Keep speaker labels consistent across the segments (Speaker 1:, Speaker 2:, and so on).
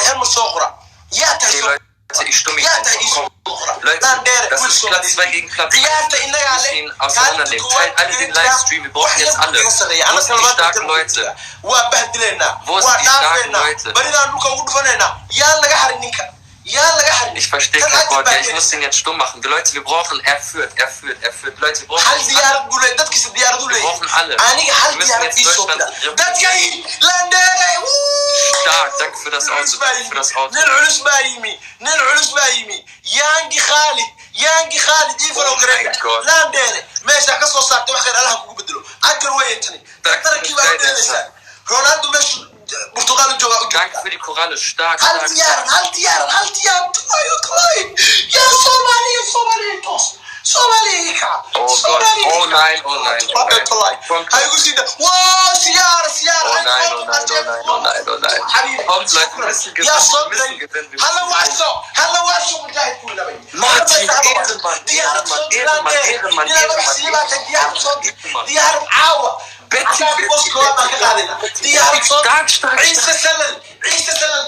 Speaker 1: hal mar soo qora yaa tahay
Speaker 2: Leute, ich stimme
Speaker 1: yaa tahay
Speaker 2: Leute, das ist Platz 2 gegen Platz 1. Wir müssen auseinandernehmen. Teilt alle den Livestream. Wir brauchen jetzt alle. Wo sind die starken Leute? Wo sind die starken Leute? Ich verstehe kein Wort. Ja, ich muss den jetzt stumm machen. Die Leute, wir brauchen, er führt. Leute, wir brauchen alle. Wir brauchen alle. Wir müssen jetzt Deutschland stark. Danke für das Auto.
Speaker 1: يانجي خالد يفرو قريب لا ندير ماشي كسو صاحبتي واخير الله كوكو بدلو اكل ويتني ترى كيف بدل رونالدو مش برتغال جوا
Speaker 2: Danke für die Koralle, stark.
Speaker 1: هل ديار يا صومالي توس صومالي
Speaker 2: Oh Gott, oh nein.
Speaker 1: هاي وسيده واو سيارة
Speaker 2: Oh nein. Kommt Leute, wir müssen gewinnen.
Speaker 1: هلا واسو مجاهد كلنا بي
Speaker 2: Martin, Ehrenmann.
Speaker 1: ديار عاوة
Speaker 2: Betty, stark.
Speaker 1: عيسى سلل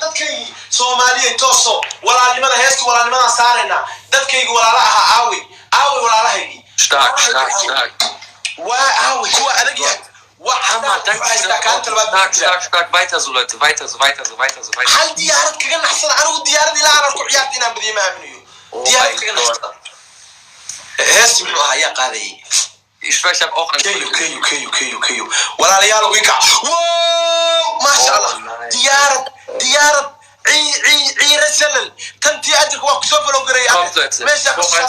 Speaker 1: dadkaygi Soomaaliyeed tooso walaalnimada heestu walaalnimada saarayna dadkaygi walaalaha aawi walaalahaygi
Speaker 2: stark.
Speaker 1: waa aawi kuwa adag yahay
Speaker 2: Hammer, danke. Stark. Weiter so, Leute. Weiter so.
Speaker 1: hal diyaarad kaga naxsan anigu diyaarad ilaa aan ku ciyaarta inaan badiyo ma aaminiyo diyaarad kaga naxsan heestu muxuu ahaa qaaday
Speaker 2: Ich schwöre, ich habe auch ein
Speaker 1: كيو walaalayaal wiika ما شاء الله diyaarad ciira salal tantii adirka waa kusoo falo garaya
Speaker 2: Kommt, Leute. Ich brauche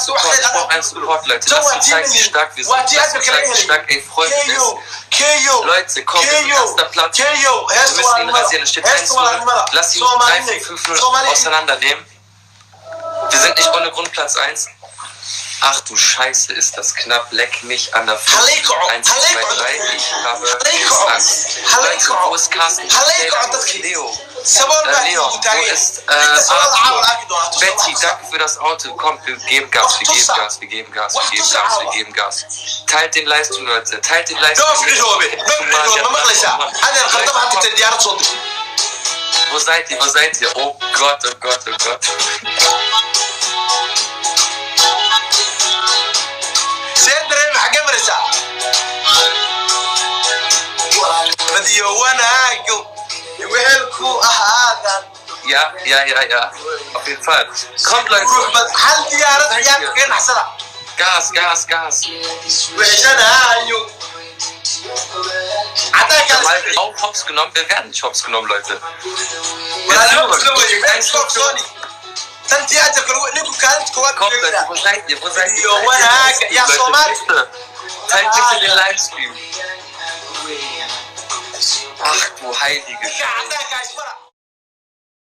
Speaker 2: ein Support, Leute. Lasst zeigen, wie stark wir sind. Lasst zeigen, wie stark ey Freunde ist. Leute, kommt, erster Platz. Wir müssen ihn rasieren. Es steht 1-0. Lass ihn 3-5-0 auseinandernehmen. Wir sind nicht ohne Grund Platz 1. Ach du Scheiße, ist das knapp. Leck mich an der Fuß. 1, 2, 3. Ich habe Angst. Leute, wo ist Carsten? Leo. Leon, wo ist Arthur? Betty, danke für das Auto. Kommt, wir geben Gas. Teilt den Livestream, Leute. Wo seid ihr? Oh Gott.
Speaker 1: سيدري حاجه مرسا بدي وناقو وهلكو هذا
Speaker 2: Ja. Auf jeden Fall. Kommt, Leute.
Speaker 1: هل ديارة حياتك كان حسنا
Speaker 2: Gas.
Speaker 1: وعشنا ايو عطاك
Speaker 2: auch hops genommen. Wir werden nicht hops genommen, Leute.
Speaker 1: تنتياتك نكو كانت كوات
Speaker 2: Kommt, Leute. Wo seid ihr?
Speaker 1: يا صومال
Speaker 2: Teilt bitte den Livestream. Ach du Heilige.
Speaker 1: عطاك